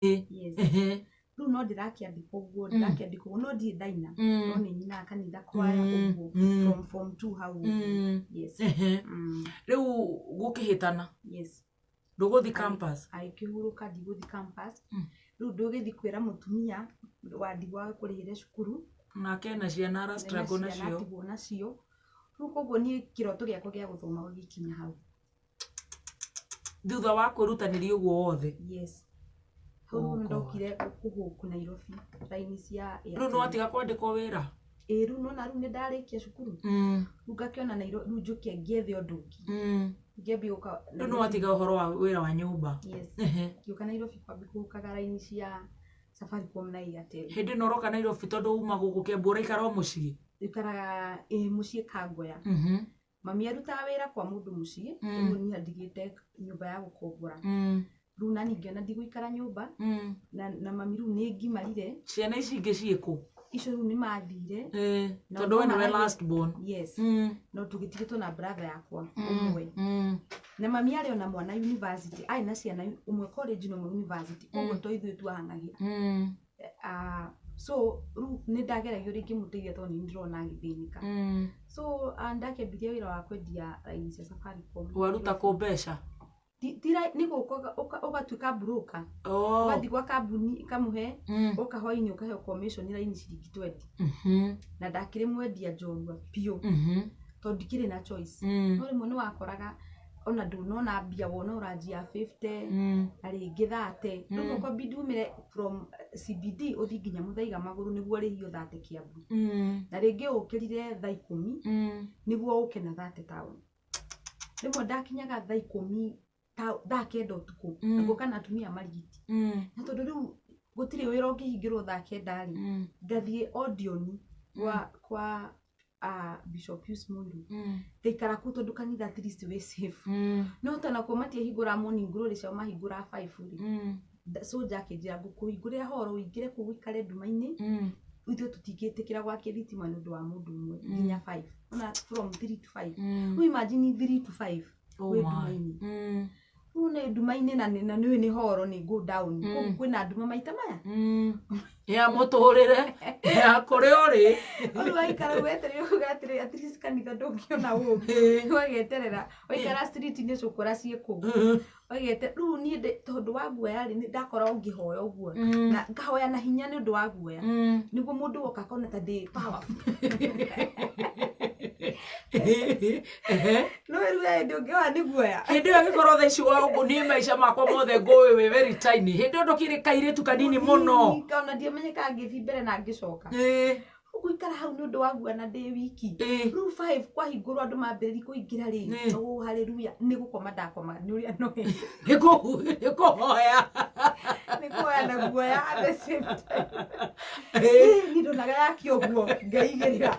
yes rĩu no ndĩrakĩandĩka ũguo no ndiĩ ndaina no nĩ nyina kanitha kwaya ũguo from form 2 hau yes rĩu gũkĩhĩtana yes ndũgũthi campus aikĩhurũka ndigũthi campus rĩu ndũgĩthi kwĩra mũtumia wa ndigwa kũrĩhĩre cukuru nake na ciana ara struggle nacio rĩu koguo niĩ kĩroto gĩakwa gĩa gũthoma gĩkinya hau thutha wa kwĩrutanĩria ũguo wothe yes hau ndokire kũhũku Nairobi raini cia rĩu no atiga kwandĩkwo wĩra rĩu nona rĩu nĩ ndarĩkia cukuru rĩu ngakĩona Nairobi rĩu njũke ngĩethe ũndũ ũngĩ ngĩambia gũka rĩu no atiga ũhoro wa wĩra wa nyũmba yes ngĩũka Nairobi kwambia kũhũkaga raini cia Safaricom na Airtel hĩndĩ ĩno ũroka Nairobi tondũ uma gũkũ Kĩambu ũraikara o mũciĩ ikaraga mũciĩ Kangoya mami arutaga wĩra kwa mũndũ mũciĩ rĩu niĩ ndigĩte nyũmba ya gũkombora rĩu na ningĩ ona ndigũikara nyũmba na mami rĩu nĩ ngimarire ciana ici ingĩ ciĩkũ icio rĩu nĩ mathire tondũ we nĩwe last born yes no tũgĩtigĩtwo na brother yakwa ũmwe na mami arĩ ona mwana university arĩ na ciana ũmwe college na ũmwe university ũguo to ithuĩ twahang'agia so rĩu nĩ ndageragio rĩngĩ mũteithia tondũ nĩ ndĩrona agĩthĩnĩka so ndakĩambirie wĩra wa kwendia raini cia Safaricom waruta kũ mbeca tira nĩ gũka ũgatuĩka broker ũgathiĩ gwa kambuni kamũhe ũkahoinĩ ũkahe commission raini ciringi 20 na ndakĩrĩ mwendia njorua piũ tondũ ndikĩrĩ na choice no rĩmwe nĩ wakoraga ona ndũnona mbia wona ũranjia 50 na rĩngĩ 30 rĩu ũkambidi umĩre from CBD ũthiĩ nginya Mũthaiga magũrũ nĩguo rĩhio 30 Kĩambu na rĩngĩ ũkĩrire thaa 10 nĩguo ũke na 30 town rĩmwe ndakinyaga thaa 10 thaa 9 ũtukũ nĩguo kana atumia marigiti na tondũ rĩu gũtirĩ wĩra ũngĩhingĩrwo thaa 9 rĩ ngathiĩ audioni kwa Bishop Pius Mũiru ndaikara kũu tondũ kanitha at least wĩ safe no tana kwa matiahingũra morning glory cia mahingũra 5 rĩ so njakĩnjĩra ngũkũhingũrĩra horo ũingĩre kũu ũikare nduma-inĩ ithuĩ tũtingĩtĩkĩra gwake thitima nĩ ũndũ wa mũndũ ũmwe nginya 5 ona from 3 to 5 we imagine 3 to 5 wĩ nduma-inĩ une nduma-inĩ na nĩ horo nĩ go down kwĩna nduma maita maya ya mũtũrĩre ya kũrĩ ũrĩ ũrĩ waikara wetereire ũgatĩrĩ at least kanitha ndũngĩona wageterera waikara street-inĩ cũkũra ciĩ kũu wagete rĩu niĩ tondũ wa guoya rĩ ndakora ũngĩhoya ũguo na ngahoya na hinya nĩ ũndũ wa guoya nĩguo mũndũ woka akona ta ndĩ powerful no rĩu ndũngĩoya nĩ guoya hĩndĩ ĩyo angĩkorwo thaa ici wa ũguo niĩ maica makwa mothe ngũĩ wĩ very tiny hĩndĩ ĩyo ndũkĩrĩ kairĩtu kanini mũno ona ndiamenyeka ngĩthi mbere na ngĩcoka gũikara hau nĩ ũndũ wa guoya na ndĩ wiki rĩu 5 kwahingũrwo andũ mambĩrĩria kũingĩra rĩ no haleluya nĩ gũkoma ndakomaga nĩ ũrĩa noe nĩ kũhoya na guoya at the same time nĩ ndonaga yakĩ ũguo ngaigĩrĩra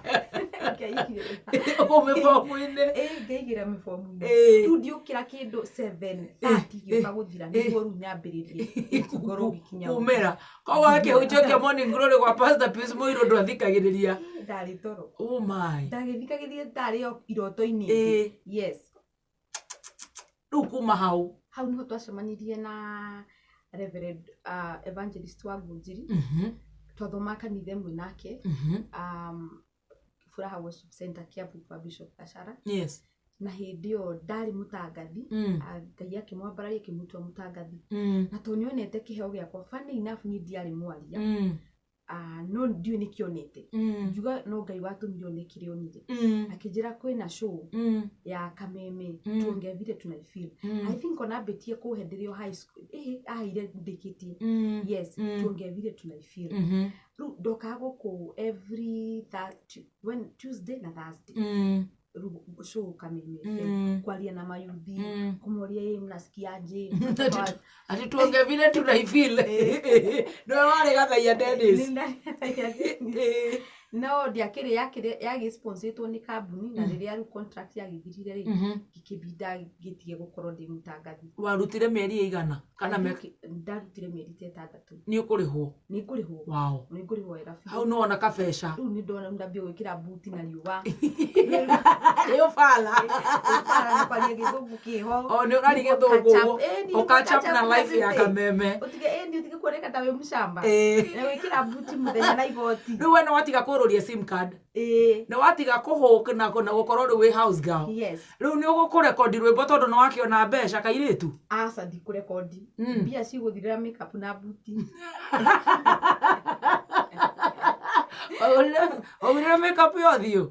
mĩbomu-inĩ ngaigĩra mĩbomu-inĩ rĩu ndiũkĩra kĩndũ 7:30 gĩũka gũthira nĩguo rĩu nyambĩrĩrie ngorwo gĩkinya kumĩra koguo akĩhunjio kĩa morning glory gwa Pastor Pius Mũirũ ndwathikagĩrĩria ndarĩ toro oh my ndagĩthikagĩrĩria ndarĩ iroto-inĩ yes rĩu kuma hau nĩho twacemanirie na Reverend Evangelist wa Ngunjiri twathoma kanitha ĩmwe nake Furaha Worship Center Kĩambu kwa Bishop Gachara yes na hĩndĩ ĩyo ndarĩ mũtangathi Ngai akĩmwambararia akĩmũtua mũtangathi na to nĩonete kĩheo gĩakwa funny enough niĩ ndiarĩ mwaria no ndiũ nĩ kĩonete njuga no Ngai watũmire one kĩrĩa onire akĩnjĩra kwĩna show ya Kameme tuongevire tunaifeel I think ona mbĩtie kũhenderio high school ahaire ndĩkĩtie yes tuongevire tunaifeel rĩu ndokaga gũkũ every Tuesday na Thursday show Kameme kwaria na mayuthi kũmoria mnasikiaje ati tuongevire tunaifeel no wale gathaia Dennis no ndiakĩrĩ yagĩsponsetwo nĩ kambuni na rĩrĩa rĩu contract yagĩthirire rĩ ngĩkĩbinda ngĩtige gũkorwo ndĩ mũtangathi. Warutire mĩeri ĩigana kana ndarutire mĩeri 6 nĩ ũkũrĩhwo? Nĩ ngũrĩhwo. Wow. Nĩ ngũrĩhwo wega biũ. Hau nĩwona kabeca? Rĩu nĩ ndona ndambia gwĩkĩra buti na riũa. Nĩ ũbala? Ũbala kwaria gĩthũngũ kĩho. Nĩ ũrari gĩthũngũ ũkatch up na life ya kameme. Ũtige kuoneka ta wĩ mũcamba. Na gwĩkĩra buti mũthenya na igoti. Rĩu we nĩ watiga kũrũria sim card? Nĩ watiga kũhũk na gũkorwo rĩu wĩ house girl? Yes. Rĩu nĩ ũgũkũrekondi rwĩmbo tondũ nĩ wakĩona mbeca kairĩtu? Aca ndikũrekondi. Mbia cigũthirĩra makeup na buti. Wagũrĩra makeup yothiũ?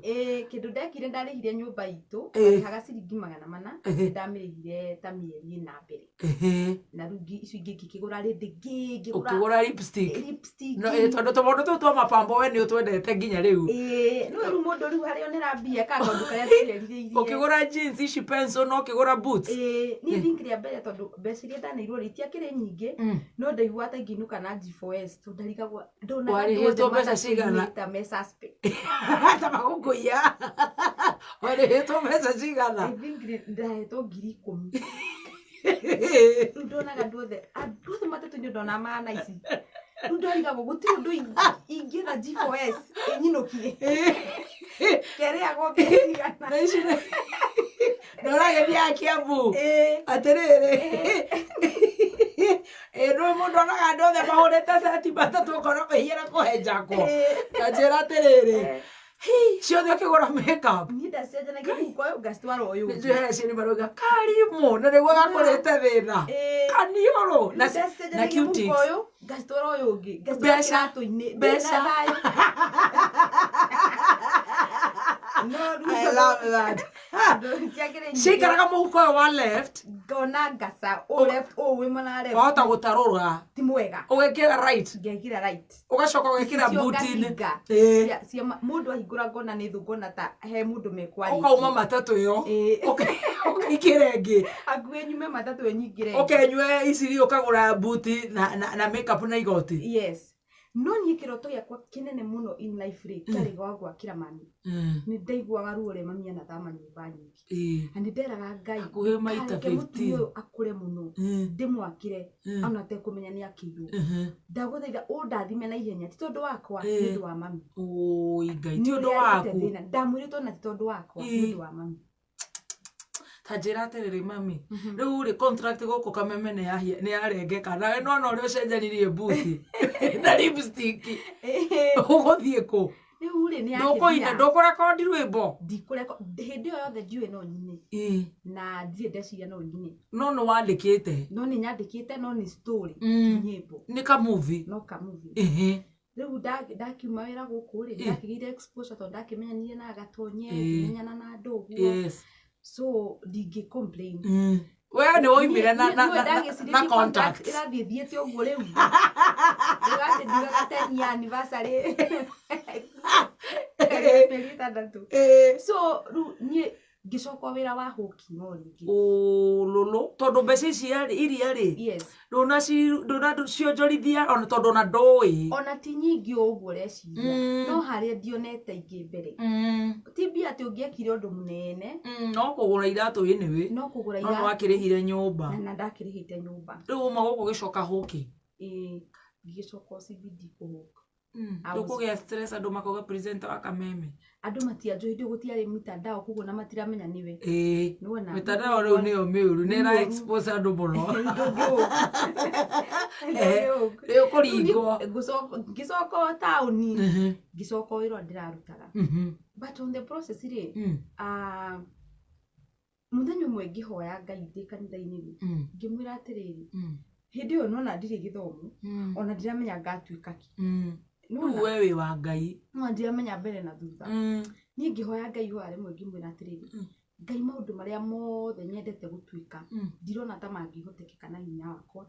Kĩndũ ndekire ndarĩhire nyũmba itũ haga ciringi 400 ndamĩrĩhire ta mĩeri 4 mbere. Na rĩu icio ingĩ ngĩkĩgũra rĩndĩ ũkĩgũra lipstick? Tondũ tũmaũndũ tũu twa mapambo we nĩ ũtwendete nginya rĩu. No rĩu mũndũ rĩu harĩa onera mbia kaũndũ karĩa tũrerirĩirie. Ũkĩgũra jeans ici pencil no ũkĩgũra boots? Niĩ ndingĩrĩa mbere tondũ mbeca iria ndanĩirwo rĩ itiakĩrĩ nyingĩ no ndaigua ta ingĩinũka na G4S tondũ ndarigagwo ndona warĩhĩtwo mbeca cigana? Me suspect. Ta magũkũiya. Warĩhĩtwo mbeca cigana? I think ndahetwo 10,000. Rĩu ndonaga andũ othe matatũ-inĩ ndona maana ici. Rĩu ndarigagwo gũtirĩ ũndũ ingĩetha G4S ĩnyinũkie. Kerĩagwo mbeca cigana? Na ici ndoragethia akĩambu atĩrĩrĩ rĩu mũndũ onaga andũ othe mahũrĩte seti matatũ ũkorwo kũhiĩra kũhenjakwo na njĩra atĩrĩrĩ ciothe ũkĩgũra makeup? Niĩ ndacenjanagia mũhuko ũyũ ngacitwara ũyũ ũngĩ. Nĩnjũheci nĩ marauga karimũ na nĩguo gakũrĩte thĩna kaniũrũ na cuties mũhuko ũyũ ngacitwara ũyũ ũngĩ ngacitwara kĩratũ-inĩ mbeca. I love that. Cikaraga mũhuko ũyũ wa left ngona ngaca left wĩmwe na left wahota gũtarũra ti mwega ũgekĩra right ngekĩra right ũgacoka ũgekĩra buti-inĩ mũndũ ahingũra ngona nĩ thũ ngona ta he mũndũ mekwarĩtie ũkauma matatũ ĩyo ũkaikĩra ĩngĩ hakuhĩ nyume matatũ nyingĩre ũkenyue iciri ũkagũra buti na makeup na igoti. Yes. No niĩ kĩroto gĩakwa kĩnene mũno in life rĩ kĩarĩ gwa gwakĩra mami. Nĩ ndaiguaga ruo ũrĩa mami anathama nyũmba nyingĩ na nĩ nderaga Ngai hakuhĩ maita 15 akũre mũno ndĩmwakĩre ona atekũmenya nĩ akĩirwo. Ndagũthaitha ũndathime na ihenya ti tondũ wakwa nĩ ũndũ wa mami. Ngai ti ũndũ waku. Ndamwĩrĩtwo na ti tondũ wakwa nĩ ũndũ wa mami. Tanjĩra atĩrĩrĩ mami rĩu rĩ contract gũkũ kameme nĩ yarengeka nawe nona ũrĩa ũcenjanirie buti na lipstick ũgũthiĩ kũ? Rĩu rĩ nĩ ndũkũina ndũkũrekondi rwĩmbo? Ndikũrekondi hĩndĩ ĩyo yothe ndiũĩ no nyine na ndirĩ ndeciria no nyine. No nĩ wandĩkĩte? No nĩ nyandĩkĩte no nĩ story nyĩmbo. Nĩ ka movie? No ka movie. Rĩu ndakiuma wĩra gũkũ rĩ ndakĩgĩire exposure tondũ ndakĩmenyanire na Gatonye ngĩmenyana na andũ ũguo so ndingĩ complain. We nĩ woimire na contact ĩrathiĩthiĩte ũguo rĩu ndĩgatĩ ndigaga 10 year anniversary so rĩu niĩ ngĩcoka wĩra wa hũki no rĩngĩ lolo tondũ mbeca ici iria rĩ ndũnacionjorithia ona tondũ ona ndũĩ ona ti nyingĩ ũguo reciria no harĩa ndionete ingĩ mbere ti mbia atĩ ũngĩekire ũndũ mũnene no kũgũra iratũ anyway no kũgũra iratũ no wakĩrĩhire nyũmba na ndakĩrĩhĩte nyũmba. Rĩu uma gũkũ gĩcoka hũki ngĩcoka CBD kũhũka ndũkũgĩa stress andũ makauga presenter wa kameme andũ matianjũĩ gũtiarĩ mitandao koguo na matiramenya nĩwe mitandao rĩu nĩyo mĩũru nĩ ĩra expose andũ mũno rĩu kũringwo ngĩcoka taũni ngĩcoka wĩra ndĩrarutaga but on the process rĩ mũthenya ũmwe ngĩhoya Ngai ndĩ kanitha-inĩ ngĩmwĩra atĩrĩrĩ hĩndĩ ĩyo nona ndirĩ gĩthomo ona ndiramenya ngatuĩka kĩ rĩu we wĩ wa Ngai no ndiramenya mbere na thutha niĩ ngĩhoya Ngai ihoya rĩmwe ngĩmwĩra atĩrĩrĩ Ngai maũndũ marĩa mothe nyendete gũtuĩka ndirona ta mangĩhotekeka na hinya wakwa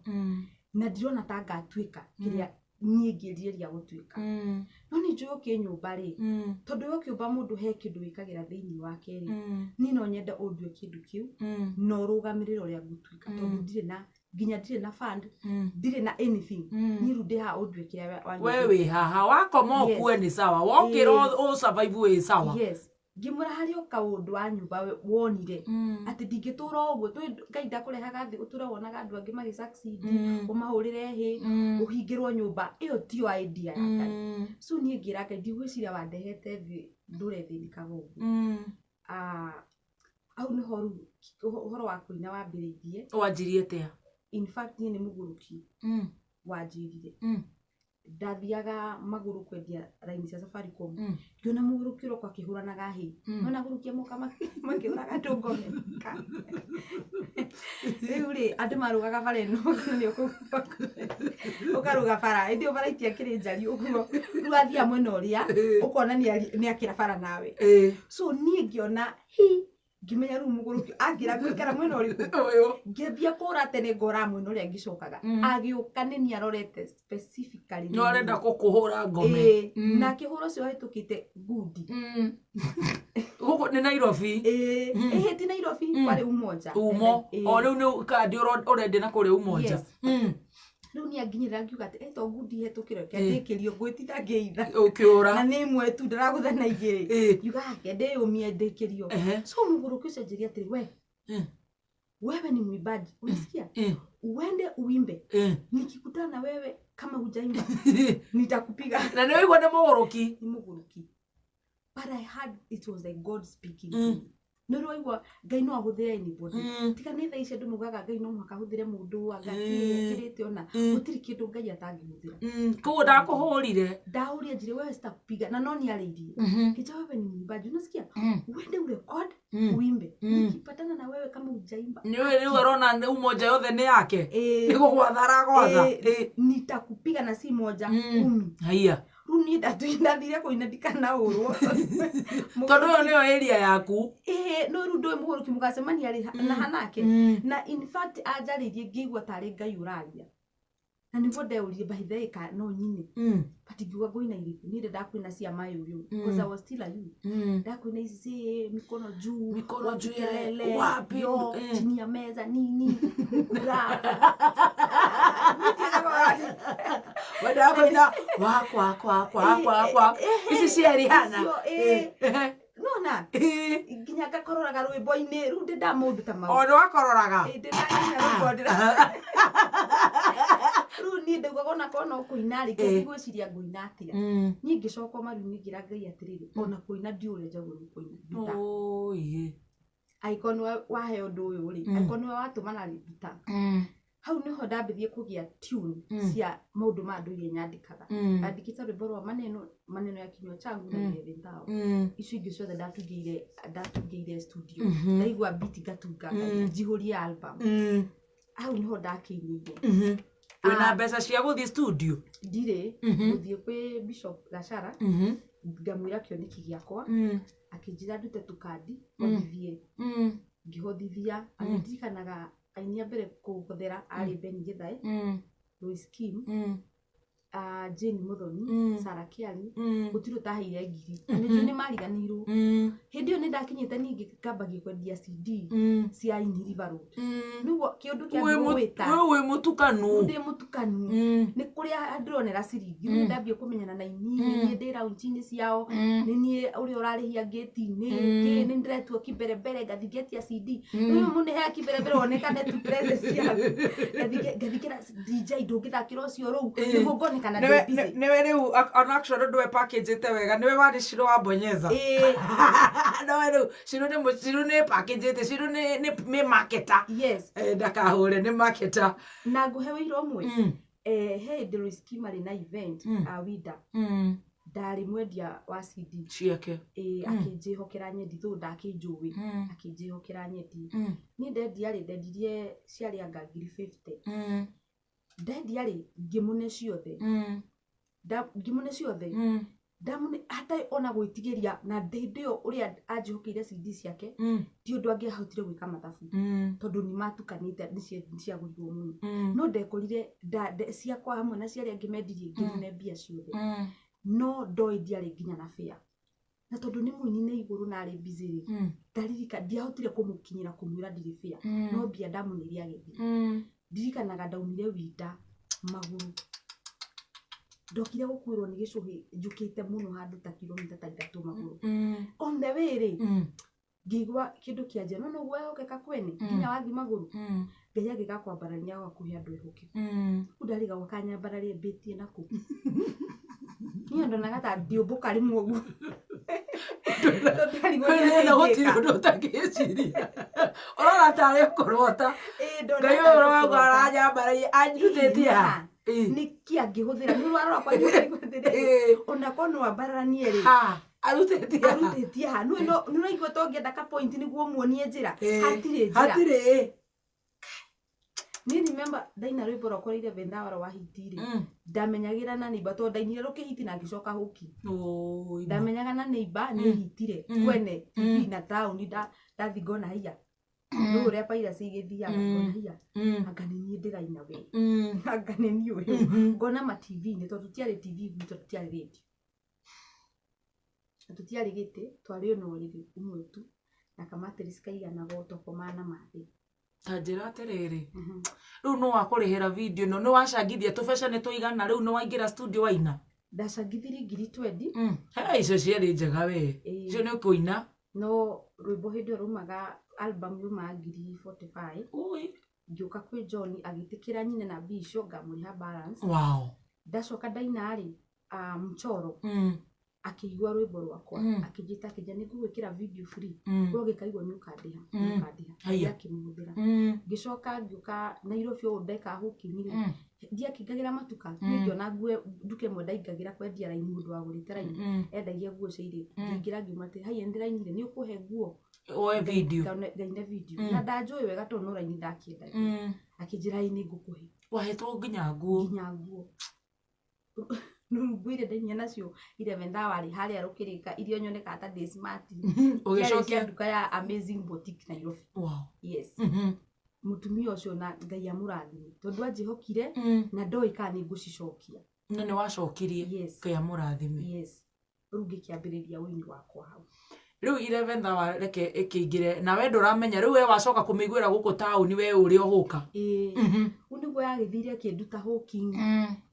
na ndirona ta ngatuĩka kĩrĩa niĩ ngĩrirĩria gũtuĩka no nĩ njũĩ ũkĩnyũmba rĩ tondũ ũkĩũmba mũndũ he kĩndũ wĩkagĩra thĩinĩ wake rĩ niĩ no nyende ũndue kĩndũ kĩu no ũrũgamĩrĩre ũrĩa ngũtuĩka tondũ ndirĩ na nginya ndirĩ na fund ndirĩ na anything niĩ rĩu ndĩ haha ũnduĩkĩre we wĩ haha wakoma ũkue nĩ sawa wokĩra ũsurvive wĩ sawa ngĩmwĩra harĩ o kaũndũ wa nyũmba wonire atĩ ndingĩtũra ũguo Ngai ndakũrehaga thĩ ũtũre wonaga andũ angĩ magĩ succeed ũmahũrĩre hĩ ũhingĩrwo nyũmba ĩyo tiyo idea ya Ngai so niĩ ngĩra Ngai ndigwĩciria wandehete thĩ ndũrethĩnĩkaga ũguo au nĩho rĩu ũhoro wa kũina wambĩrĩirie wanjirie atĩa in fact niĩ nĩ mũgũrũki wanjirire ndathiaga magũrũ kwendia raini cia Safaricom ngiona mũgũrũki ũroka akĩhũranaga hĩ nona gũrũkia moka makĩũraga andũ ngome rĩu rĩ andũ marũgaga bara ĩno ũkarũga bara ĩndĩ o bara itiakĩrĩ njari ũguo rĩu athia mwena ũrĩa ũkona nĩ akĩra bara nawe so niĩ ngĩona ngĩmenya rĩu mũgũrũki angĩra gwĩkara mwena ũrĩkũ ngĩambia kũra tene ngora mwena ũrĩa ngĩcokaga agĩũka nĩ niĩ arorete specifically no arenda gũkũhũra ngome na kĩhũro ũcio hĩtũkĩte ngundi gũkũ nĩ Nairobi ti Nairobi kwarĩ Umoja o rĩu nĩ kandi ũrendia na kũrĩa Umoja rĩu nĩ anginyĩrĩra ngiuga atĩ eto ngundi hĩtũkĩro kĩandĩkĩrio ngwĩtitha ngĩitha ũkĩũra na nĩ ĩmwe tu ndaragũtha na igĩrĩ ngiuga hake ndĩyũmie ndĩkĩrio so mũgũrũki ũcio anjĩria atĩrĩ wewe ni mwimbaji unasikia uende uimbe nikikutana na wewe kama hujaimba nitakupiga na nĩ waigua nĩ mũgũrũki but I heard it was like God speaking to me no waigua Ngai no ahũthĩre anybody tika nĩ thaa ici andũ mugaga Ngai no mũhaka ahũthĩre mũndũ agakĩrĩte ona gũtirĩ kĩndũ Ngai atangĩhũthĩra koguo ndakũhũrire ndaũria njĩre wewe sitakupiga na no niarĩirie kicha wewe ni mwimbaji unasikia uende urecord uimbe nikipatana na wewe kama hujaimba rĩu arona Umoja yothe nĩ yake nĩguo gwathara nitakupiga na si moja 10 haya runi Ndathire kũina ndikanaũrwo tondũ yo nĩyo area yaku no rĩu ndũĩ mũgũrũki mũgacemania na hanake na in fact anjarĩirie ngĩigua tarĩ Ngai ũraria na nĩguo ndeũrie bahithe ka no nyine but ngiuga ngũina irĩkũ niĩ ndakwĩna cia Bayo because I was still a youth ndakwĩna ici mikono juu kelele wapi chini ya meza nini wadakwĩna kwa ici cia Rihanna nona nginya ngakororaga rwĩmbo-inĩ rĩu ndĩ ndamũndũ ta mau nĩ wakororaga rĩu niĩ ndaugaga ona korwo no kũina rĩ ngĩgwĩciria ngũina atĩa niĩ ngĩcoka maru-inĩ ngĩra Ngai atĩrĩrĩ ona kũina ndiũrĩa njagwo nĩ kũina angĩkorwo nĩwe wahe ũndũ ũyũ rĩ angĩkorwo nĩwe watũmana rĩ nduta hau niho ndambĩthie kũgĩa tune cia maũndũ ma ndũire nyandĩkaga andĩkĩte rwĩmbo rwa maneno ya kinywa changu na yethe ndao icio ingĩ ciothe ndatungĩire studio ndaigua beat ngatunga njihũrie album hau niho ndakĩinĩire wĩna mbeca cia gũthiĩ studio ndirĩ gũthiĩ kwĩ Bishop Gachara ngamwĩra kĩoneki gĩakwa akĩnjĩra ndute tũkandi hothithie ngĩhothithia anĩndirikanaga aini mbere kũhũthĩra arĩ Beni Gĩthae Lois Kim Jane Muthoni Sarah Kiari gũtirĩ ũtaheire ngiri nĩnjũ nĩ mariganĩirwo hĩndĩ ĩyo nĩ ndakinyĩte ningĩ ngambagia kwendia CD cia aini River Road nĩguo kĩũndũ kĩa gwĩta wĩ mũtukanu ndĩ mũtukanu nĩ kũrĩa ndĩronera ciringi nĩ ndambia kũmenyana na aini nĩ ndĩ raunji-inĩ ciao nĩ niĩ ũrĩa ũrarĩhia gate-inĩ nĩ ndĩretuo kĩmberembere ngathi ngetia CD rĩu mũnĩhe kĩmberembere wonekane tu presence ciaku ngathikĩra DJ ndũngĩthakĩra ũcio rũu nĩguo ngone kana niwe rĩu on actually ndũwe package-ĩte wega niwe warĩ Shiro wa Bonyeza no rĩu Shiro nĩ package-ĩte Shiro nĩ marketer ndakahũre nĩ marketer na ngũhe wĩira ũmwe he hĩndĩ Lois Kim arĩ na event Wida ndarĩ mwendia wa CD ciake akĩnjĩhokera nyendi thũ ndakĩnjũĩ akĩnjĩhokera nyendi niĩ ndendirie ciarĩ anga 50 ndendia rĩ ngĩmũne ciothe ndamũne hatarĩ ona gwĩtigĩria na hĩndĩ ĩyo ũrĩa anjĩhokeire CD ciake ti ũndũ angĩahotire gwĩka mathabu tondũ nĩ matukanĩte nĩ ciagũrirwo mũno no ndekorire ciakwa hamwe na ciarĩa angĩ mendirie ngĩmũne mbia ciothe no ndoĩ ndiarĩ nginya na fare na tondũ nĩ mũini nĩ igũrũ na arĩ busy rĩ ndaririka ndiahotire kũmũkinyĩra kũmwĩra ndirĩ fare no mbia ndamũnĩria agĩthiĩ ndirikanaga ndaumire wita maguru ndokire gukwirwo ni gicuhi njukite muno handu ta kilomita ta 3 maguru on the way ri ngigwa kindu kiaje no gwehokeka kwene nginya wathi maguru ngeya gigakwambarania gwakuhe andu ehoke udariga wakanyambararie betie naku niyo ndonaga ta ndiumbuka rimwe uguo na gutiri undu utakiciria urora tari ukorota ngayo urogwa aranyambararie anjutĩtie ha niki angihuthira ni rwaro kwa ngihuthira ona kono ambaranie ri arutĩtie ha no igwe tongienda ka point niguo muonie njira hatire ni remember daina rwimbo rwakoreire vendawara wa hitire ndamenyagira na neighbor to dainire rukihiti na ngicoka huki ndamenyaga na neighbor ni hitire kwene TV na town ndathigona hiya no uria paira cigithiaga ngona hiya anga ni nie ndiraina we anga ni nie we ngona ma TV ni to tutiari TV gwito tutiari radio tutiari gite twari no rigi umwe tu na kamateri skaigana gotoko mana mathi tanjira atiriri riu no wakurihira video no no wacangithia tubeca ni tuigana riu no waingira studio waina ndacangithiri 2020 icio ciari njega we icio ni kuina no rwimbo hindi rumaga album yuma 45 ui ngiuka kwi John agitikira nyine na bisho ngamuriha balance wow ndacoka dainari mchoro akigwa rwimbo rwakwa akijita kijani gwikira video free roge kaigwa ni ukandiha yakimuthira ngicoka ngiuka Nairobi ndeka hukinyire ndia kingagira matuka ngiona nguo nduke mwe ndaingagira kwendia raini mundu agurite raini endagia nguo ciire ngingira ngimate hai endira inire ni ukuhe nguo oe video ngaina video na ndajoi wega to no raini ndakienda akijira ini ngukuhe wahetwo nginya nguo Nungwire ndenya nacio ile vendawari hali arukirika irio nyoneka ata de smart ugicokia nduka ya amazing boutique Nairobi wow yes mutumia ucio na ngai amurathime tondu anjihokire na ndoika ni ngucicokia na ni wacokirie ngai amurathime yes rugi kiambiriria wini wakwa hau riu 11 wa reke ikingire na we nduramenya riu we wacoka kumigwira guku town we uri oguka uniguo yagithire kinduta hooking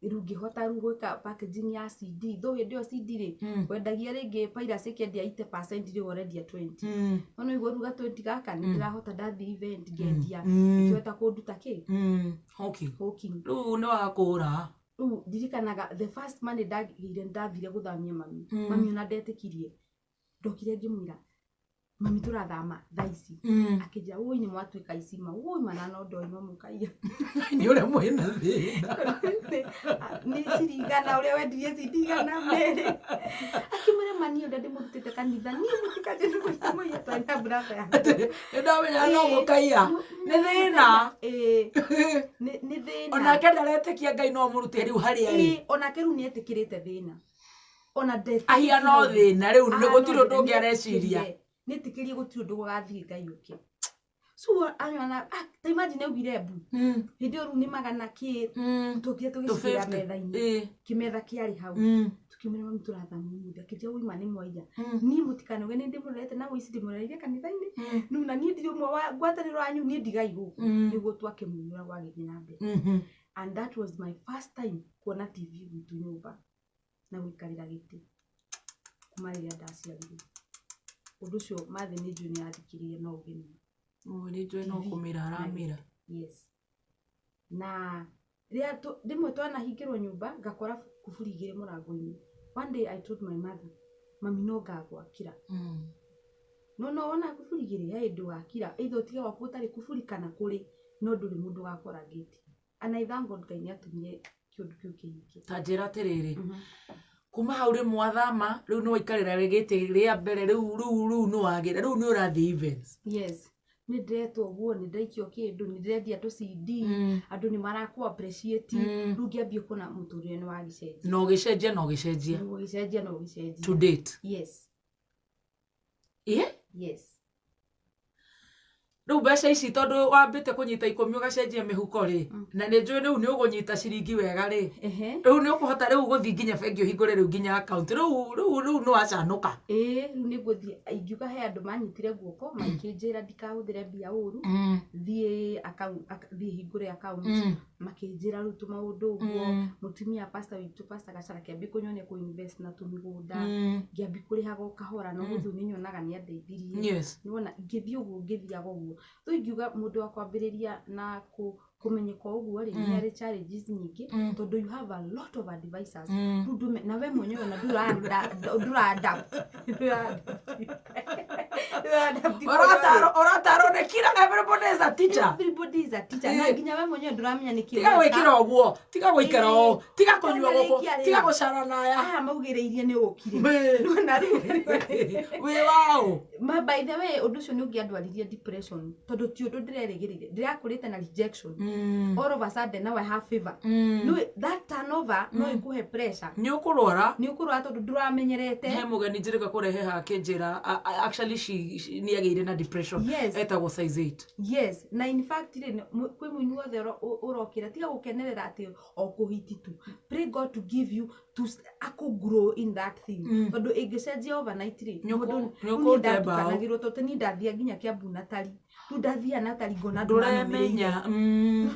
riu ngihota riu gwika packaging ya CD tho hindi yo CD ri wendagia ringi paira cikendia 80% ri already 20 ono igwo ruga 20 gaka ni ndirahota ndathi event ngendia ngihota kunduta ki hooking riu ni wakura ndirikanaga the first money ndathire gũthamia mami ona ndetikirie ndokire ngimwira mami turathama thaici akija woi ni mwatuika icima woi manano ndoi mamukaiya ni ure mwena thina ni cirigana ure wendirie cidigana mere akimwira mani ndo ndimurutite kanitha ni mutikaje ni kuimoya twana brother yake ndamenya no mukaiya ni thina ni thina ona kenda retekia ngai no murute riu hari ari ona keru ni etikirite thina ona death ahia no thina riu ni gutiro ndungi areciria nitikirie gutiro ndugathie ngai uke so anyona ta imagine ugire bu hindi ru ni magana ki tukire tugicira metha-ini kimetha kiari hau tukimira mami turathamu muthe kije wi mani moija ni mutikanoge ni ndimurete na wici ndimurete kanitha-ini nuna ni ndiri umwe wa gwataniro anyu ni ndigaigu niguo twakimunyura gwa githina mbere and that was my first time kuona TV gwitu nyumba na gwikarira giti kumarira ndaciarire undu ucio mathi ni njui ni yathikirie no ugeni ni njui no kumira aramira yes na ria ndimwe twana hingirwo nyumba ngakora kuburi igire murango-ini one day I told my mother mami no ngagwakira no wona kuburi igire ya indu wakira either utige waku utari kuburi kana kuri no nduri mundu gakora gate and I thank God ngai ni atumie kiundu kiu kihinge tanjira atiriri kuma hau ri mwathama riu ni waikarira rigiti ria mbere riu ni wagira riu ni urathi events yes ni ndetwo guo ni ndaikio kindu ni ndendia tu CD andu ni maraku appreciate riu ngiambia kuna muturire ni wagicenjia no gicenjia to date yes yes riu mbeca ici tondu wambite kunyita 10 ugacenjia mihuko ri na nĩ njũĩ rĩu nĩ ũgũnyita ciringi wega ri riu nĩ ũkũhota rĩu gũthiĩ nginya bengi ũhingũre rĩu nginya account rĩu nĩ wacanũka rĩu nĩ ngũthiĩ ingiuga he andũ manyitire guoko makĩnjĩra ndikahũthĩre mbia ũru thiĩ hingũre account makĩnjĩra rĩu tũmaũndũ ũguo mũtumia pastor witũ pastor Gacara kĩambi kũnyonia kũ invest na tũmĩgũnda ngĩambi kũrĩhaga o kahora no gũthiĩ nĩnyonaga nĩ andeithirie nĩwona ngĩthiĩ ũguo ngĩthiaga ũguo tũ ingiuga mũndũ wa kwambĩrĩria na kumenyeka ũguo rĩ nĩ arĩ challenges nyingĩ tondũ you have a lot of advisors na we mwenyewe na ndurada orataro ne kila everybody is a teacher na nginya we mwenyewe nduramenya nĩ kĩĩ tiga gwĩkĩra ũguo tiga gũikara ũũ tiga kũnyua gũkũ tiga gũcara naya aya maugĩrĩirie nĩ ũkire nona we wao by the way ũndũ ũcio nĩ ũngĩandwaririe depression tondũ ti ũndũ ndĩrerĩgĩrĩire ndĩrakũrĩte na rejection all of a sudden now I have fever no that turnover no ikuhe pressure nĩ ũkũrwara tondũ nduramenyerete he mũgeni njĩrĩga kũrehe hake njĩra actually nĩ agĩire na depression etagwo size 8 yes na in fact kwĩ mũini wothe ũrokĩra tiga gũkenerera atĩ o kũhiti tu pray God to give you to grow in that thing tondũ ĩngĩcenjia overnight rĩ mũndũ ndakanagĩrwo tondũ nĩ ndathia nginya Kĩambu na tari ndathia na tari ngona ndũramenya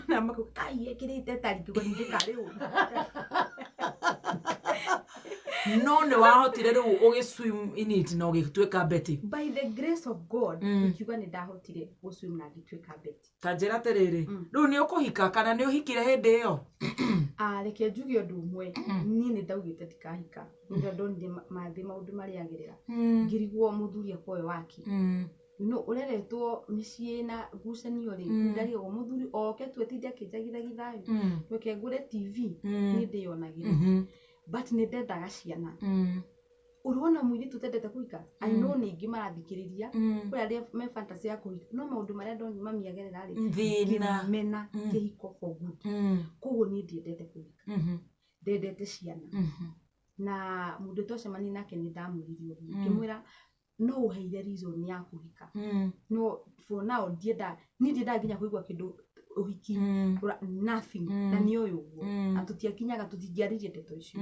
na makai ĩkĩrĩte tari ngĩgũthĩ karĩ no nĩ wahotire rĩu ũgĩswim in it na ũgĩtuĩka Betty by the grace of God ngiuga nĩ ndahotire gũswim na ngĩtuĩka Betty ta njĩra atĩrĩrĩ rĩu nĩ ũkũhika kana nĩ ũhikire hĩndĩ ĩyo reke njuge ũndũ ũmwe niĩ nĩ ndaugĩte ndikahika nĩ ndonire maũndũ marĩa agerera ngĩrigwo mũthuri akwoe waki no ũreretwo mĩciĩ na ngucanio rĩ ndarigwo mũthuri oke twetinde akĩnjagithagithayo tweke ngũre TV nĩ ndĩyonagĩra but nĩ ndendaga ciana ũruona mũirĩtu tendete kũhika I know nĩ ingĩ marathikĩrĩria kũrĩ arĩa me fantasy ya kũhika no maũndũ marĩa ndoni mami agerera rĩ ngĩmena kĩhiko for good koguo niĩ ndiendete kũhika ndendete ciana na mũndũ twacemania nake nĩ ndamũririe ngĩmwĩra no ũheire reason ya kũhika no for now ndienda nginya kũigua kĩndũ ũhiki nothing na nĩ ũyũ ũguo na tũtiakinyaga tũtingĩaririe ndeto icio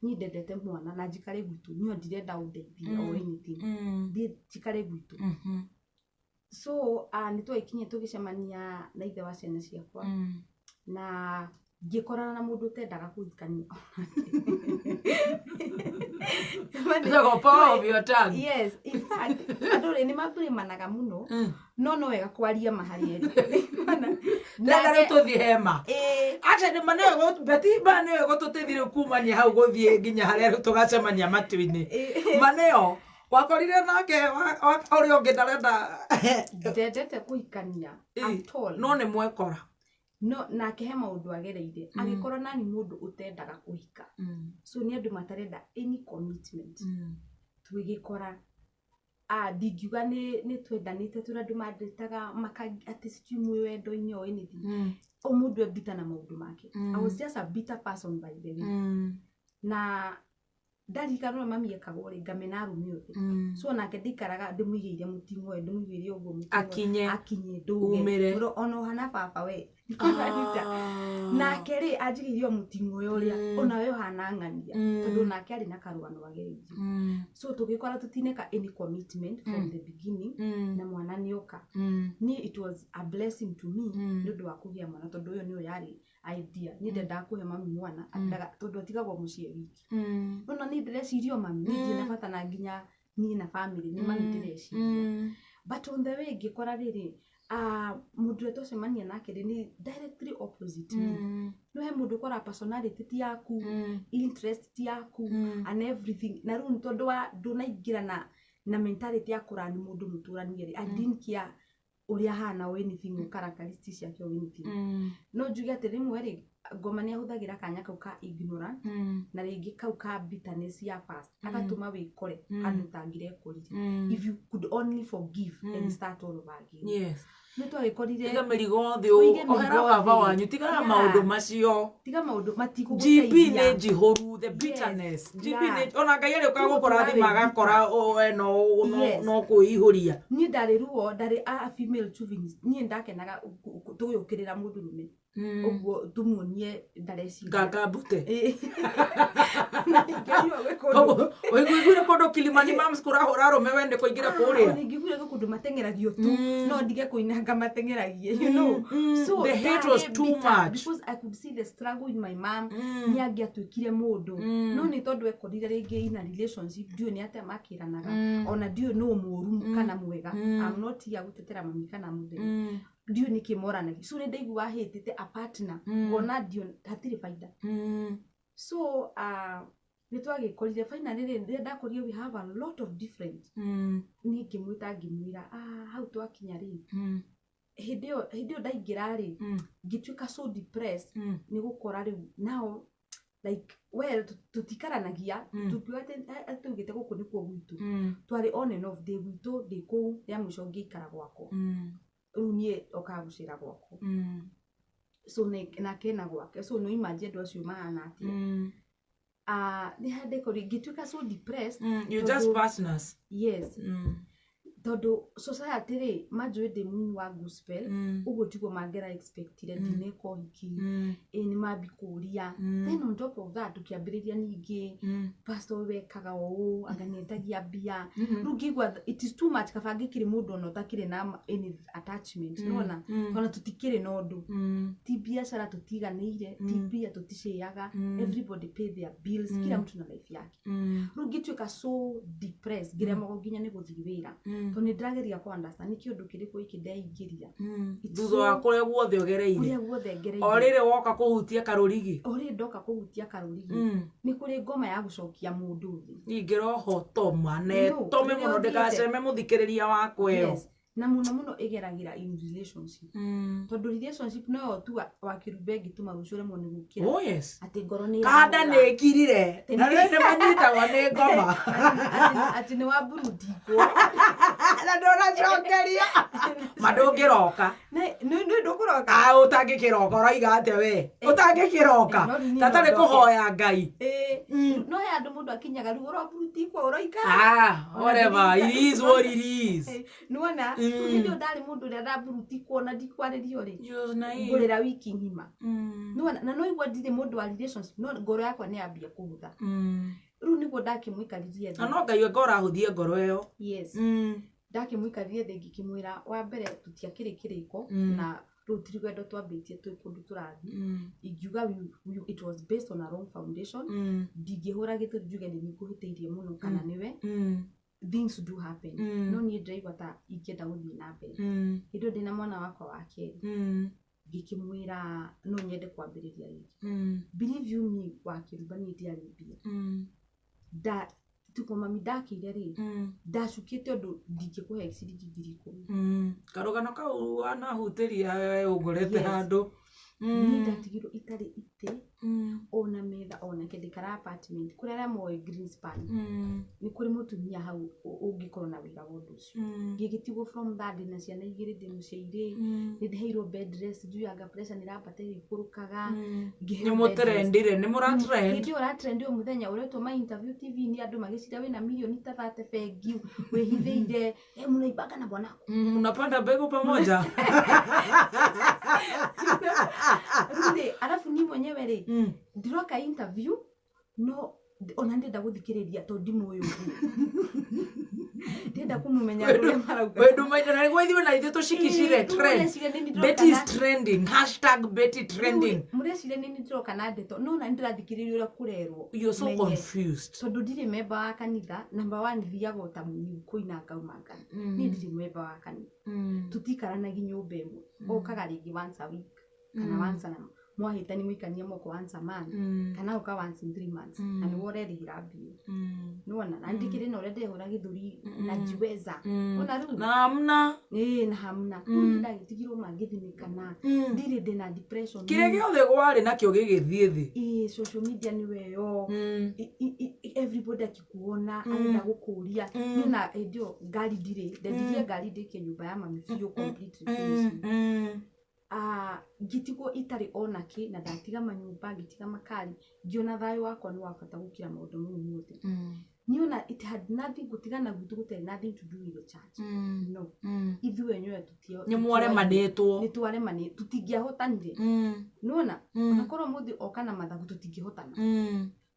niĩ ndendete mwana na njikare gwitũ niĩ ndirenda ũndeithie o anything njikare gwitũ so nĩ twaikinyie tũgĩcemania na ithe wa ciana ciakwa na ngĩkorana na mũndũ ũtendaga kũhikania yes in fact andũ rĩ nĩ mabũrĩmanaga mũno no wega kwaria mahari na rĩu tũthiĩ hema acha nĩ maneo Betty maneo gũtũteithire kumania hau gũthiĩ nginya harĩa rĩu tũgacemania matu-inĩ maneo wakorire nake ũrĩa ũngĩ ndarenda ndendete kũhikania at all no nĩ mwekora no nake he maũndũ agereire agĩkorwo nani mũndũ ũtendaga kũhika so nĩ andũ matarenda any commitment twĩgĩkora ndingiuga nĩ twendanĩte tũrĩ andũ mandĩtaga atĩ ciumwe wendo-inĩ o anything o mũndũ ebita na maũndũ make I was just a bitter person by the way na ndarikana no mami ekagwo rĩ ngamena arũme othe so nake ndikaraga ndĩmũigĩire mũting'oe ndĩmũigĩire ũguo mũting'oe akinye ndũge ona ũhana baba we nake rĩ anjigĩirio mũting'oe ũrĩa ona we ũhana ng'ania tondũ nake arĩ na karũgano agereirio so tũgĩkora tũtineka any commitment from the beginning na mwana nĩoka niĩ it was a blessing to me nĩ ũndũ wa kũgĩa mwana tondũ ũyũ nĩyo yarĩ idea nĩ ndendaga kũhe mami mwana tondũ atigagwo mũciĩ wiki ona nĩ ndĩrecirio mami nĩ ndĩna bata na nginya niĩ na family nĩ mami ndĩreciria but on the way ngĩkora rĩrĩ mũndũ ũrĩa twacemania nake nĩ directly opposite no he mũndũ ũkora personality ti yaku interest ti yaku and everything na rĩu tondũ wa ndũnaingĩra na mentality ya kũrani mũndũ mũtũranie rĩ I didn't care ũrĩa hana o anything characteristics ciake o anything no njuge atĩ rĩmwe rĩ ngoma nĩ ahũthagĩra kanya kau ka ignorance na rĩngĩ kau ka bitterness ya past agatũma wĩkore handũ ũtangĩrekũrire if you could only forgive and start all over again nĩtwagĩkorire tiga mĩrigo thĩ ohera baba wanyu tiga maũndũ macio tiga maũndũ matigũgũteithia GP nĩ njihũru the bitterness GP nĩ ona Ngai arĩũka gũkũrathima agakora we no kwĩihũria niĩ ndarĩ ruo ndarĩ a female chauvinist niĩ ndakenaga tũgĩũkĩrĩra mũndũrũme ũguo tumuonie ndareci ngangambute Waiguire kũndũ Kilimani Mams kũrahũra arũme wende kũingĩra kũrĩa ningĩiguire kũndũ mateng'eragio tu no ndige kũinanga mateng'eragie you know so the hate was too much because I could see the struggle in my mom nĩangĩatuĩkire mũndũ no nĩ tondũ ekorire rĩngĩ ina relationship ndiũ nĩ atĩa makĩranaga ona ndiũ no mũũru kana mwega I'm not here gũtetera mami kana mũtheri ndiũ nĩ kĩmoranagia so nĩ ndaigua hĩtĩte a partner ngona ndiũ hatirĩ baida so nĩtwagĩkorire finally rĩrĩa ndakorire we have a lot of different niĩ ngĩmwĩta ngĩmwĩra hau twakinya rĩ hĩndĩ ĩyo ndaingĩra rĩ ngĩtuĩka so depressed nĩ gũkora rĩu now like well tutikaranagia tukiuga atĩ tugĩte gũkũ nĩkuo gwitũ twarĩ on and off ndĩ gwitũ ndĩ kũu rĩa mũico ngĩikara gwakwa rĩu niĩ okaga gũcĩra gwakwa so nake na gwake so no imagine andũ acio mahana atĩa nĩ handĩkorire ngĩtuĩka so depressed you just partners yes tondũ society rĩ manjũĩ ndĩ mũini wa gospel ũguo tiguo mangĩra expectire ndineka ũhiki nĩ mambi kũũria then on top of that tukĩambĩrĩria ningĩ pastor wekaga ũũ anganetagia mbia rĩu ngĩigua it is too much kaba ngĩkĩrĩ mũndũ ona ũtakĩrĩ na any attachment nona ona tũtikĩrĩ na ũndũ ti biacara tũtiganĩire ti mbia tũticĩaga everybody pay their bills kila mtu na life yake rĩu ngĩtuĩka so depressed ngĩremagwo nginya nĩ gũthiĩ wĩra tondũ nĩ ndĩrageria kũ understand nĩ kĩũndũ kĩrĩkũ iki ndeingĩria thutha wa kũrĩa guothe ũgereire o rĩrĩ woka kũhutia karũrigi o rĩrĩ ndoka kũhutia karũrigi nĩ kũrĩ ngoma ya gũcokia mũndũ thĩ ingĩroho toma netome mũno ndĩgaceme mũthikĩrĩria wakwa ĩyo na mũno ĩgeragĩra in relationship tondũ relationship no tu wakĩrumbe ngĩtũma rũciũremwo nĩ gũkĩra atĩ ngoro nĩ kanda nĩ kirire na nĩ manyitagwo nĩ ngoma atĩ nĩ waburudikwo na ndũnacokeria mandũngĩroka nĩ ndũkũroka ũtangĩkĩroka ũraiga atĩa we ũtangĩkĩroka tatarĩ kũhoya Ngai no he andũ mũndũ akinyaga rĩu ũraburudikwo ũroika whatever it is what it is nuona ndio ndari mundu ria ndaburutikwo na ndikwarĩrio rĩ ngũrĩra wiki ngima nuona na no igwa ndire mundu wa relationship no ngoro yakwa nĩ yambia kũhutha rĩu nĩguo ndakĩmũikaririe thĩ no Ngai ngora ahũthie ngoro ĩyo yes ndakĩmũikaririe thĩ ngĩkĩmwĩra wa mbere tũtiakĩrĩ kĩrĩko na rĩu ti rwendo twambĩtie twĩ kũndũ tũrathiĩ ingiuga it was based on a wrong foundation ndingĩhũra gĩtũ njuge nĩ nĩngũhĩtĩirie mũno kana nĩwe things do happen no niĩ ndaigua ta ingĩenda gũthiĩ na mbere hĩndĩ ndĩna mwana wakwa wa kerĩ ngĩkĩmwĩra no nyende kwambĩrĩria rĩngĩ believe you me wakĩruba niĩ ndiarĩ mbia tuko mami ndakĩire rĩ ndacukĩte ũndũ ndingĩkũhe ciringi 10,000 karũgano kau wanahutĩria ũngorete handũ niĩ ndatigirwo itarĩ itĩ ona metha ona kĩndĩkara apartment kũrĩa arĩa moĩ Greenspan nĩ kũrĩ mũtumia hau ũngĩkorwo na wĩra wa ũndũ ũcio ngĩgĩtigwo from that na ciana igĩrĩ ndĩ mũciĩ irĩ nĩ ndĩheirwo bed rest njui anga pressure nĩ rambata ikũrũkaga nĩ mũtrendire nĩ mũratrend ndio ũratrendio mũthenya ũretwo ma interview TV nĩ andũ magĩcira wĩna milioni ta 30 bengi wĩhithĩire mnaibanga na bwana mnapanda mbegu pamoja rudi alafu ni mwenyewe rĩ ndiroka interview no ona ndenda gũthikĩrĩria to ndimũĩ ndenda kũmũmenya ũrĩa marauga wedu maitha na gwethiwe na ithuĩ tũcikicire trend Betty is trending #Betty trending mũrecire nĩ ndiroka na ndeto no na ndĩrathikĩrĩria ũrĩa kũrerwo you're so confused tondũ ndirĩ member wa kanitha number 1 thiaga ta mũnini kũina ngaumanga niĩ ndirĩ member wa kanitha tutikaranagia nyũmba ĩmwe okaga rĩngĩ once a week kana once a mwahĩtani mũikanie moko once a month kana ũka once in 3 months na nĩ worerĩhĩra mbia nĩwona na ndikĩrĩ na ũrĩa ndĩhũra gĩthũri na jiweza ona rĩu na hamna na hamna ndagĩtigirwo mangĩthimĩkana ndirĩ ndĩna depression kĩrĩa gĩothe warĩ nakĩo gĩgĩthiĩ thĩ social media nĩ weyo everybody akikuona anaenda gukuria nina ndio gari dire ndendithie gari ndike nyumba ya mami biũ completely finished ngitiko itari onaki na ndatiga manyumba ngitiga makari ngiona thayo wakwa ni wabata gukira maundu mau mothe niona it had nothing gutigana gutu gutari nothing to do with the church no ithuĩ nywe tutio ni mwaremanĩtwo ni twaremanĩ tutingiahotanire nona onakorwo muthi oka na mathagu tutingihotana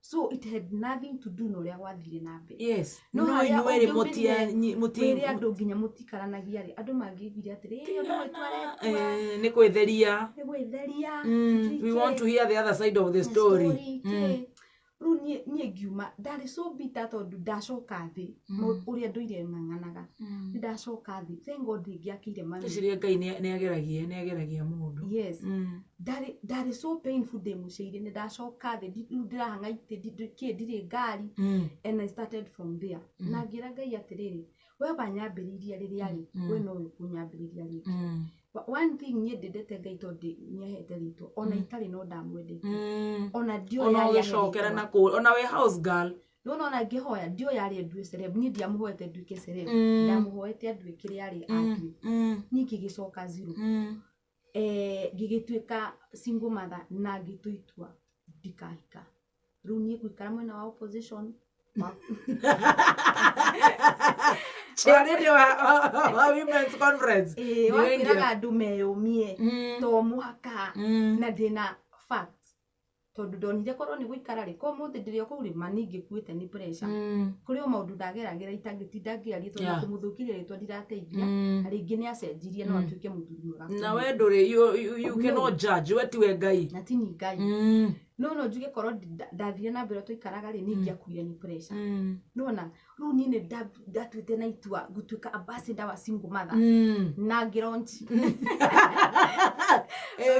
so it had nothing to do no ria wathire na mbere yes no inyuĩ muti andu nginya mutikaranagia ri andu mangĩthire atĩrĩ andu tware ni gwĩtheria we want to hear the other side of the story rĩu niĩ ngiuma ndarĩ so bitter tondũ ndacoka thĩ ũrĩa ndũire ng'ang'anaga ndacoka thĩ thank God ngĩakĩire mami eciria Ngai nĩageragia mũndũ yes ndarĩ so painful ndĩmucĩire nĩ ndacoka thĩ ndĩrahanga itĩ ndirĩ ngari and I started from there na ngĩra Ngai atĩrĩrĩ we banyambĩrĩirie rĩrĩa rĩ we no ũkunyambĩrĩria rĩngĩ one thing niĩ ndendete Ngai tondũ nĩahete rĩtwa ona itarĩ no ndamwendete ona ndio yacokera na kũ ona we house girl ona ngĩhoya ndio yarĩ ndue celeb niĩ ndiamũhoete nduĩke celeb ndiamũhoete nduĩke yarĩ atue niĩ ngĩgĩcoka zero ngĩgĩtuĩka single mother na ngĩtũitua ndikahika rĩu niĩ ngũikara mwena wa opposition Charity wa women's conference wakĩraga andũ meyũmie to mũhaka na ndĩna facts tondũ ndonire korwo nĩ gũikara rĩ ko mũthĩ ndĩrĩ kũu rĩ mani ngĩkuĩte nĩ pressure kũrĩ o maũndũ ndageragĩra itangĩtinda ngĩaria tondũ kũmũthũkĩria rĩtwa ndirateithia na rĩngĩ nĩ acenjirie no atuĩke mũthuri mwega na we ndũrĩ you cannot judge we tiwe Ngai na ti ni Ngai no njuge korwo ndathire na mbere tũikaraga rĩ nĩ ngĩakuire ni pressure nona rĩu niĩ nĩ ndatuĩte na itua gũtuĩka ambassador wa single mother na ngĩlaunch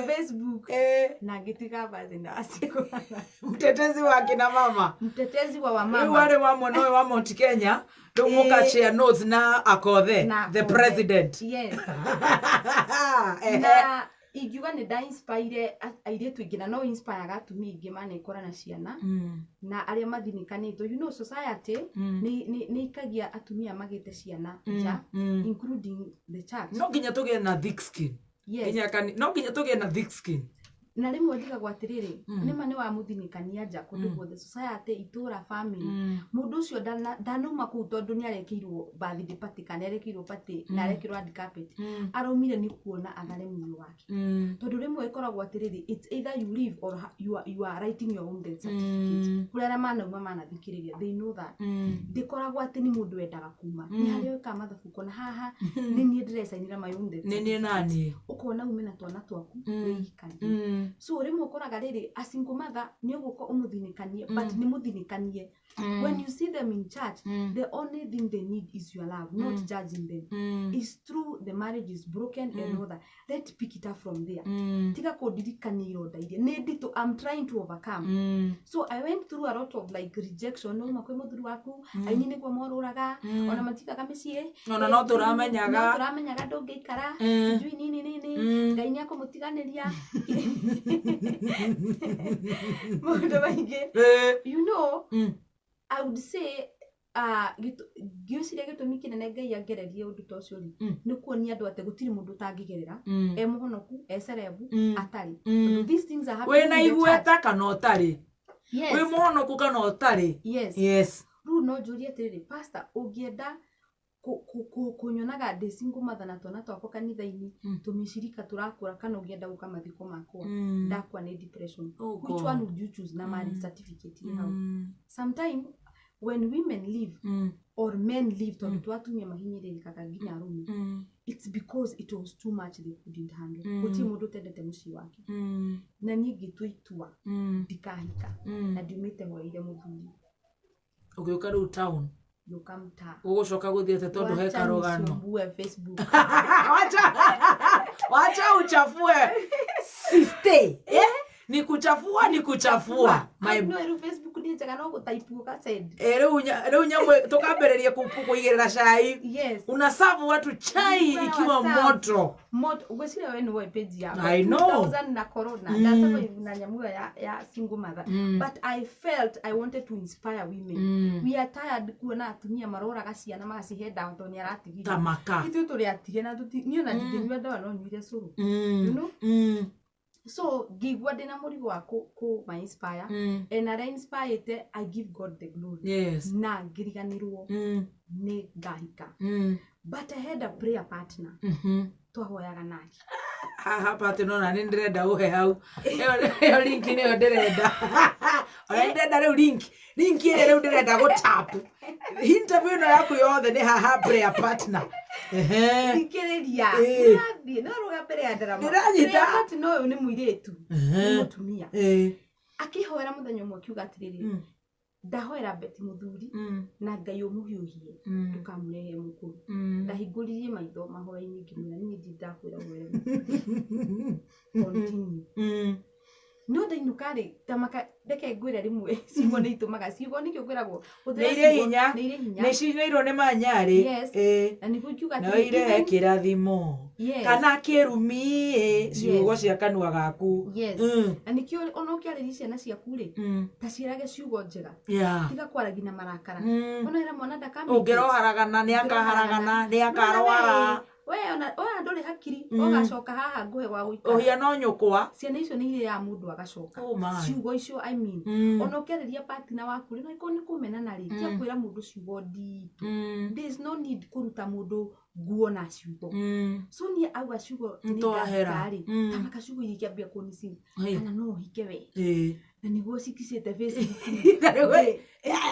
Facebook na ngĩtuĩka ambassador wa single mother mtetezi wa kina mama mtetezi wa mama rĩu warĩ wa mwana ũyũ wa Mount Kenya rĩu mũkachia notes na akothe the president yes na igiuga nĩ nda inspire airĩtu aingĩ na no inspire atumia aingĩ manekora na ciana na arĩa mathinikanĩtwo you know society nĩ ikagia atumia magĩte ciana nja including the church no nginya tũgĩe na thick skin no nginya tũgĩe na thick skin na rĩmwe ndigagwo atĩrĩrĩ nĩma nĩ wa mũthinikania nja kũndũ guothe society itũra family mũndũ ũcio ndanauma kũu tondũ nĩ arekĩirwo birthday party kana arekĩirwo party na arekĩirwo red carpet araumire nĩ kuona athare muoyo wake tondũ rĩmwe ĩkoragwo atĩrĩrĩ it's either you live or you are writing your own death certificate kũrĩa arĩa manauma manathikĩrĩria they know that ndĩkoragwo atĩ nĩ mũndũ wendaga kuma nĩ harĩ weka mathabu kona haha nĩ niĩ ndĩrecainĩra my own death nĩ niĩ naniĩ ũkona ume na twana twaku wĩikanie so rĩmwe ũkoraga rĩrĩ a single mother nĩ ũgũka ũmũthinikanie but nĩ mũthinikanie when you see them in church the only thing they need is your love not judging them it's true the marriage is broken and all that let's pick it up from there tiga kũndirikania ironda iria nĩ nditũ I'm trying to overcome so I went through a lot of like rejection no makwĩ mũthuri waku aini nĩguo morũraga ona matigaga mĩciĩ ona no tũramenyaga ndũngĩikara njui nini Ngai nĩ akũmũtiganĩria mũndũ maingĩ you know I would say ngĩciria gĩtũmi kĩnene Ngai angererie ũndũ ta ũcio nĩ kuonia andũ atĩ gũtirĩ mũndũ ũtangĩgerera mũhonoku cerebu atarĩ these things are happening wĩna igweta kana ũtarĩ wĩ mũhonoku kana ũtarĩ yes rĩu no njũrie atĩrĩrĩ pastor ũngĩenda kunyonaga ndĩ single mother na twana twakwa kanitha-inĩ tũmĩcirika tũrakũra kana ũngĩenda gũka mathiko makwa ndakwa nĩ depression which one would you choose na marriage certificate hau sometimes when women leave or men leave tondũ twatumia mahinyĩrĩrĩkaga nginya arũme it's because it was too much they couldn't handle gũtirĩ mũndũ ũtendete mũciĩ wake na niĩ ngĩtua itua ndikahika na ndiumĩte hwaire mũthuri ũgĩũka rĩu town yokamta ũgũcoka gũthiĩte tondũ he karũgano Facebook wacha uchafue sister ni kuchafua no Facebook mood njega no gũtaipu ka send rĩu nyamwe tukambereria kuigirira chai una serve watu chai ikiwa moto gwĩciria we nĩwe page ya I know 2000 na corona ndasema na nyamu ya single mother but I felt I wanted to inspire women we are tired kuona atumia maroraga ciana magacihe ndawa to nĩ aratigire tamaka ithu tũrĩ atige na niĩ na ndingĩnyua ndawa no nyuire cũrũ you know so ngĩigua ndĩna mũrigo wa ma inspire and I inspired I give God the glory na ngiriganirwo nĩ ngahika but I had a prayer partner twahoyaga nake hapa tena nĩ ndĩrenda uhe hau ĩyo link nĩyo ndĩrenda ndĩrenda rĩu link ĩrĩa rĩu ndĩrenda gũtap interview ĩno yaku yothe nĩ haha prayer partner thikĩrĩria nĩrathiĩ no rũga mbere ya ndarama prayer partner ũyũ nĩ mũirĩtu nĩ mũtumia akĩhoera mũthenya ũmwe akiuga atĩrĩrĩ ndahoera beti muthuri na Ngai ũmũhiũhie tukamũrehe mũkũrũ ndahingũririe maitho mahoya-inĩ ngĩmwĩra niĩ ndakwĩra mwere continue no ndainuka rĩ tamaka ndeke ngwĩra rĩmwe ciugo nĩ itũmaga ciugo nĩkĩo ngwĩragwo nĩ irĩ hinya nĩ cinĩirwo nĩ manyarĩ na nĩguo ikiuga no irehe kĩrathimo kana kĩrumi ciugo cia kanua gaku na nĩkĩo ona ũkĩarĩria ciana ciaku rĩ ta ciĩrage ciugo njega tiga kwaragia na marakara ona ĩra mwana ndakamenya ũngĩroharagana nĩ akarwara we ona ndũrĩ hakiri ũgacoka haha ngũhe wa gũikara ũhia no nyũkwa ciana icio nĩ irĩ ya mũndũ agacoka ciugo icio I mean ona ũkĩarĩria partner waku rĩ no nĩ kũmenana rĩ tia kwĩra mũndũ ciugo nditũ there is no need kũruta mũndũ nguo na ciugo so niĩ auga ciugo nĩ tamaka ciugo iria ikĩambia kũnicini kana no ũhike we na nĩguo cikicĩte Facebook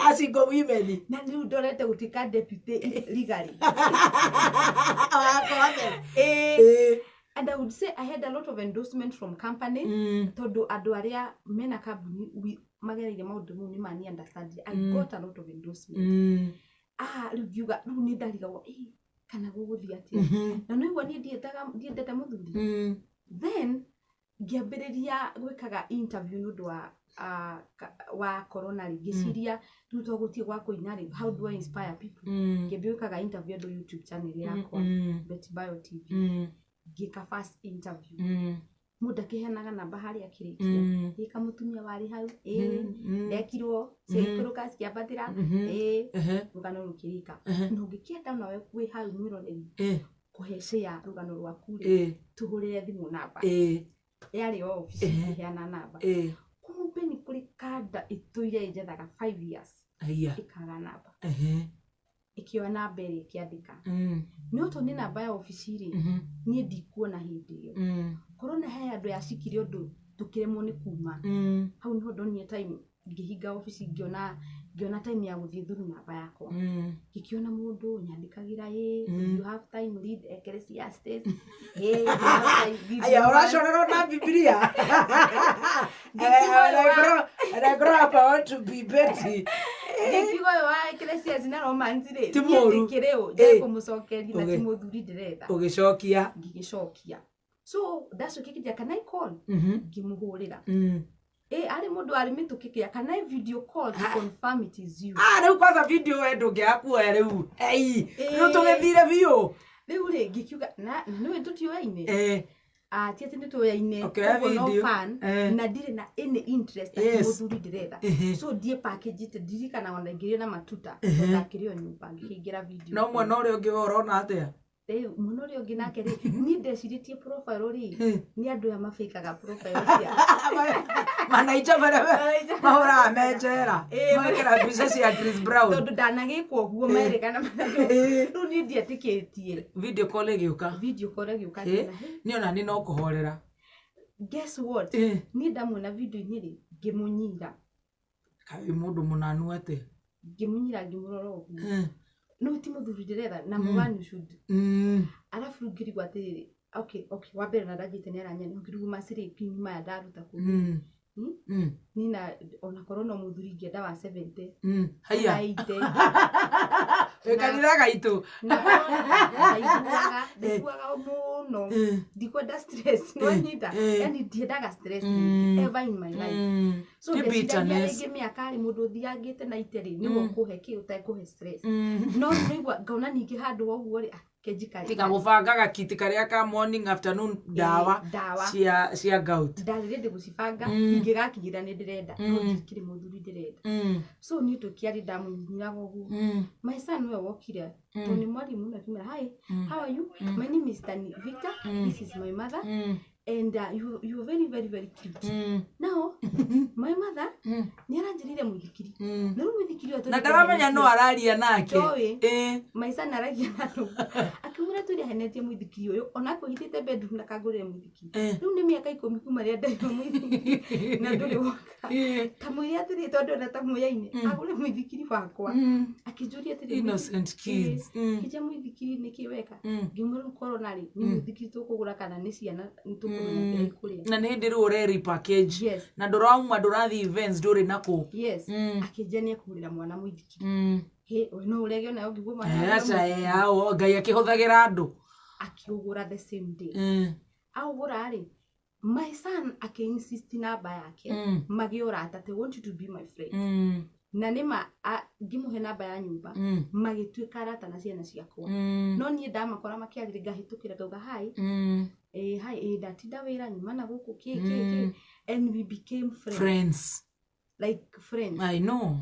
acingo women na rĩu ndorete gũtuĩka deputy legally and I would say I had a lot of endorsement from company tondũ andũ arĩa mena kambuni magereire maũndũ mau nĩ mani understand I got a lot of endorsement rĩu ngiuga rĩu nĩ ndarigagwo kana gũgũthiĩ atĩa na no igua niĩ ndiendete mũthuri then ngĩambĩrĩria gwĩkaga interview nĩ ũndũ wa corona rĩ ngĩciria rĩu togũthiĩ gwa kũina rĩ how do I inspire people ngĩambia gwĩkaga interview andũ YouTube channel yakwa Bayo TV ngĩka first interview mũndũ akĩheanaga namba harĩa akĩrĩkia gĩka mũtumia warĩ hau ndekirwo ciaikũrũka cikĩambatĩra rũgano rũkĩrĩka no ngĩkĩenda nawe wĩ hau mwĩroreri kũhe share rũgano rwaku rĩ tũhũrĩre thimũ namba yarĩ office kĩheana namba kumbe nĩ kũrĩ kanda ĩtũire njethaga 5 years ĩkaga namba ikioa namba ĩrĩa ĩkĩandĩka no to nĩ namba ya office rĩ niĩ ndikuona hĩndĩ ĩyo corona he andũ yacikire ũndũ tũkĩremwo nĩ kuma hau nĩho ndonire time ngĩhinga office ngĩona time ya gũthiĩ through namba yakwa ngĩkĩona mũndũ nyandĩkagĩra you have time read Ecclesiastes aya ũracorerwo na Biblia and I grow up I want to be Betty Nĩkiugo wa Ecclesiastes na romance rĩ ndĩkĩrĩo ndĩkũmũcokeria na ti mũthuri ndĩretha ngĩgĩcokia so ndacokĩkĩria can I call ngĩmũhũrĩra arĩ mũndũ arĩ mĩtũkĩkĩa can I video call to confirm it is you rĩu kwanza video we ndũngĩakuoya rĩu rĩu tũgĩthire biũ rĩu rĩ ngĩkiuga na nĩwe tũtioyaine ti atĩ nĩtũyaine koguo no fan na ndirĩ na any interest atĩ mũthuri ndĩretha so ndiĩ package ndirikana ona ngĩrĩ na matuta ndakĩrĩ o nyũmba ngĩkĩingĩra video no mwana ũrĩa ũngĩ worona atĩa mwana ũrĩa ũngĩ nake rĩ niĩ ndecirĩtie profile rĩ nĩ andũ aya mabĩkaga profile cia manaicha marĩa mahũraga menjera magekĩra mbica cia Chris Brown tondũ ndanagĩkwo ũguo merĩkana rĩu niĩ ndietĩkĩtie video call ĩgĩũka niĩ ona niĩ no kũhorera guess what niĩ ndamuona video-inĩ rĩ ngĩmũnyira kaĩ mũndũ mũnanu atĩ ngĩmũnyira ngĩmũrora ũguo no ti mũthuri ndĩretha na mũwani should arabu ngĩrigwo atĩrĩrĩ okay wa mbere na ndagĩte nĩ aranyani ngĩrigwo macirĩ pini maya ndaruta kũu nina ona korona muthuri ngenda wa 70 haya ekaniraga itu ndikuaga muno ndikwenda stress no nyita yani ndiendaga stress ever in my life so ndeciria miaka ari mundu thiangite na iteri niguo kuhe ki utakuhe stress no nigua ngauna ningi handu woguo ri tika gubangaga kiti karia ka morning afternoon dawa cia gout ndarire gucibanga ingigakinyira ni ndirenda no ndikiri muthuri ndirenda so ni tukiari ndamunyiraga uguo my son we wokire toni mwalimu na kimera hi how are you my name is Victor this is my mother and you are very very very cute now my mother ni aranjirire muthikiri na muthikiri wa na ndaramenya no araria nake my son aragia nako akimura turi henetie muthikiri uyu ona kuhitite bedroom na kagurire muthikiri riu ni miaka 10 kuma ria ndaima muthikiri na nduri woka tamuria tiri tondu na tamuyaine agure muthikiri wakwa akijuria tiri innocent kids kija muthikiri nikiweka ngimura corona ri ni muthikiri tukugura kana ni ciana na nä ndä rä å reri package na ndårauma ndårathi events ndårä nako akĩnjania kũgũrĩra mwana mũithikiri no ũrege ona ũngĩgua ngai akĩhũthagĩra andũ akiugura the same day augura ri my son akinsist namba yake magiora atate want you to be my friend na nima ngimuhe namba ya nyumba magituika arata na ciana ciakwa no nie ndamakora makiarire ngahitukira ngauga hi hi ndatinda wira nyuma na guku ki and we became friends like friends I know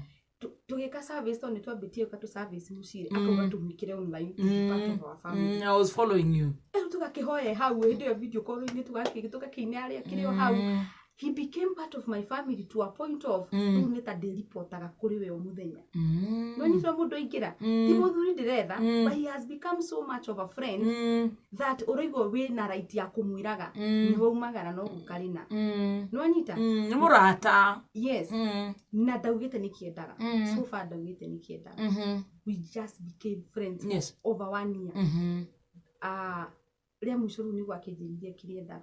tugika service on twambitie ukatu service mucire akauga tumikire online part of our family I was following you tugakihoye hau ndio video call ni tugakiine aria kirio hau he became part of my family to a point of neta reportaga kuri we omuthenya no ni twa mundu ingira ti muthuri ndiretha but he has become so much of a friend that urigo we na right ya kumwiraga ni waumagara no gukarina no nyita ni murata yes na daugite nikiendaga so far daugite nikiendaga we just became friends over 1 year ria mwisho ni gwakijiririe kirienda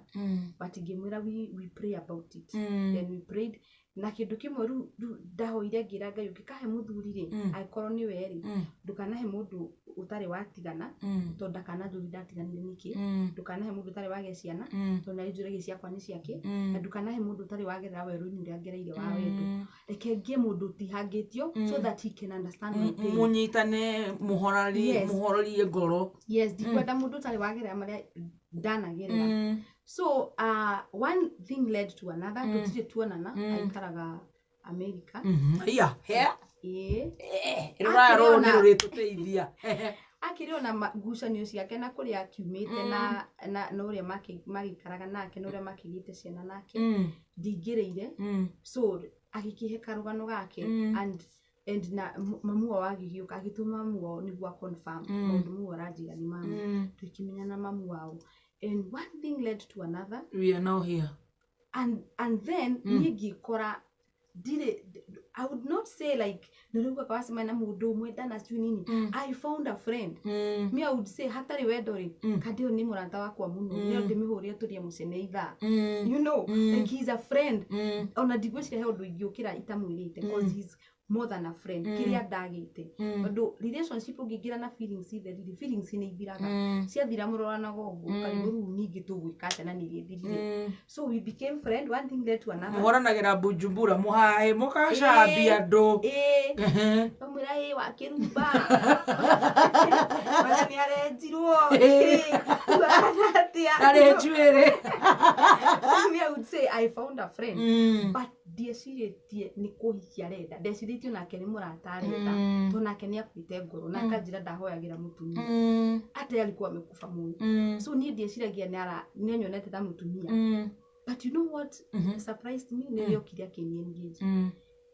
but ngimwira we pray about it then we prayed na kindu kimwe ru ndahoire ngira Ngai ukikahe muthuri ri aikorwo ni weri ndukanahe mundu utari watigana tonda kana njuri ndatiganire niki ndukanahe mundu utari wage ciana tonda njuri ciakwa ni ciake na ndukanahe mundu utari wagerera weru-ini uria ngereire wa wendo reke ngie mundu tihangitio so that he can understand my pain munyitane muhororie ngoro ndikwenda mundu utari wagerera maria ndanagerera so one thing led to another tutire tuonana aikaraga America akiriona ngucanio ciake na kuria akiumite na uria magikaraga nake na uria makigite ciana nake ndingirire so agikihe karugano gake and na mamu wagigiuka agituma mamu niguo confirm mundu mu arajiga ni mama tukimenyana mamu wao and one thing led to another we are now here and then nigikora I would not say like niruka kwasema na mundu umwe ndana stu nini I found a friend me I would say hatari wendo ri kadio ni murata wakwa muno ni ndimihuria turia mucene itha you know like he's a friend ona digwicire he undu ingiukira itamwirite because he's more than a friend kiria ndagite ndo relationship ungigira na feelings ithe feelings ni ithiraga cia thira murorana gogo karibu ningi tugwikate na nirithirire so we became friend one thing led to another muhoranagira Bujumbura muhae mukacambia ndu amwira wa kirumba bana ni arenjirwo are chwere I would say I found a friend but ndecirĩtie nĩ kũhikia renda ndecirĩtie nake nĩ mũrata renda to nake nĩ akuĩte ngoro na kanjira ndahoyagĩra mũtumia ate alikuwa amekufa muno so niĩ ndeciragia nĩ anyonete ta mũtumia but you know what surprised me nĩ rĩokire akĩniengage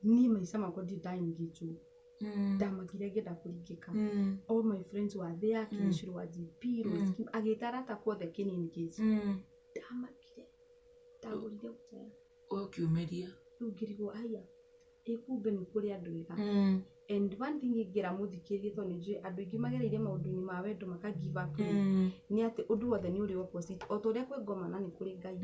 niĩ maica makwa ndindaengage ndamakire ngenda kũringĩka all my friends were there kinishirwa GP agĩtarata kwothe kĩniengage ndamakire ndagũrire gũtaya ukiumeria ngirigwo aya ikumbe nĩ kũrĩ andũ ega and one thing ingĩra mũthikĩrĩrie tondũ nĩnjũĩ andũ aingĩ magereire maũndũ-inĩ ma wendo maka give up nĩ atĩ ũndũ wothe nĩ ũrĩ opposite o ta ũrĩa kwĩ ngomana nĩ kũrĩ Ngai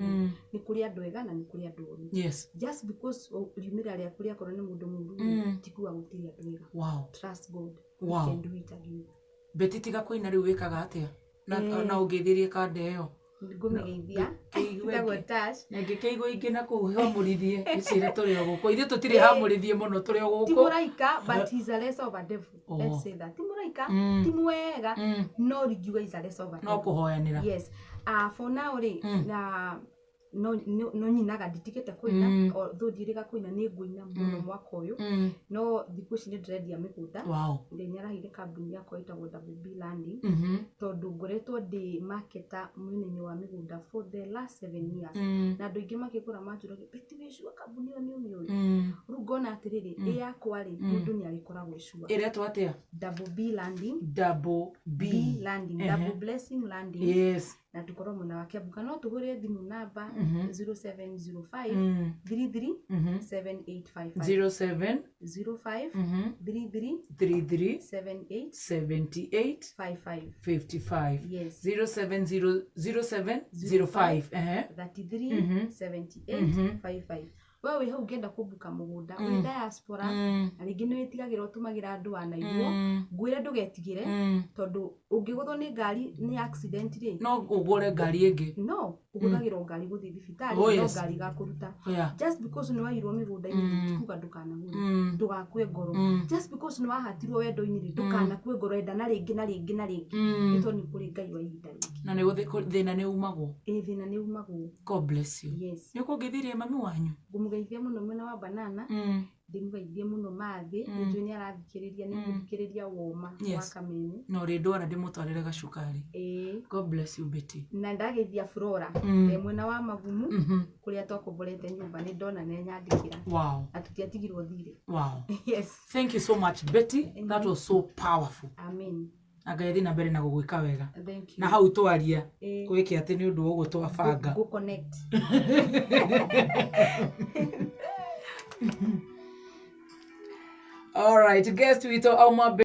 nĩ kũrĩ andũ ega na nĩ kũrĩ andũ oru just because riumĩrĩra rĩaku rĩakorwo nĩ mũndũ mũũru ti kuuga gũtirĩ andũ ega trust God you can do it again. Beti tiga kũina rĩu wĩkaga atĩa na ũngĩthirie kanda ĩyo ngũmĩgeithia ndagwo tash na ngĩkĩigua ingĩ na kũu hamũrithie icire tũrĩ o gũkũ ithuĩ tũtirĩ hamũrithie mũno tũrĩ o gũkũ ti mũraika but he's a less of a devil let's say that ti mũraika ti mwega no ringiuga he's a less of a devil no kũhoyanĩra yes for now rĩ na no nyinaga nditigĩte kũina though ndirĩga kũina nĩ ngũina mũno mwaka ũyũ no thikũ ici nĩ ndĩrendia mĩgũnda nĩ nyarahire kambuni yakwa ĩtagwo WB Landing tondũ ngoretwo ndĩ marketer mwena-inĩ wa mĩgũnda for the last 7 years na andũ aingĩ makĩgũra manjũragia beti wĩcua kambuni ĩyo nĩ ũmĩũĩ rĩu ngona atĩrĩrĩ ĩ yakwa rĩ mũndũ nĩ agĩkoragwo ĩcua ĩretwo atĩa WB Landing Landing Double Blessing Landing yes na tukorwo mwena wa Kiambu kana tũhũre thimũ namba 0705 33 7855 0705 33 78 55 yes 0705 33 78 55 wewe wĩ hau ũngĩenda kũmbuka mũgũnda wĩ diaspora na rĩngĩ nĩ wĩtigagĩra ũtũmagĩra andũ a naigua ngwĩre ndũgetigĩre tondũ ũngĩgũthwo nĩ ngari nĩ accident rĩ no ũgũre ngari ĩngĩ no ũhũthagĩrwo ngari gũthiĩ thibitarĩ no ngari gakũruta just because nĩ wairwo mĩgũnda-inĩ kuga ndũkanagũre ndũgakue ngoro just because nĩ wahatirwo wendo-inĩ rĩ ndũkanakue ngoro enda na rĩngĩ na rĩngĩ na rĩngĩ nĩ tondũ nĩ kũrĩ Ngai wa ihinda rĩngĩ na nĩ thĩna nĩ umagwo thĩna nĩ umagwo God bless you yes nĩ ũkũngĩthirie mami wanyu ngũmũgeithia mũno mwena wa banana ndĩmũgeithie mũno mathĩ nĩnjũĩ nĩ arathikĩrĩria nĩ mũthikĩrĩria woma wa kamene no rĩ ndwara ndĩmũtwarĩre gacukari God bless you Betty na ndageithia Flora mwena wa magumu kũrĩa twakũmborete nyũmba nĩ ndona nĩ nyandĩkĩra na tũtiatigirwo thirĩ yes thank you so much Betty that was so powerful amen Ngai na mbere na gũgwĩka wega na hau twaria gwĩke atĩ nĩ ũndũ ũguo twabanga go connect all right guest witũ auma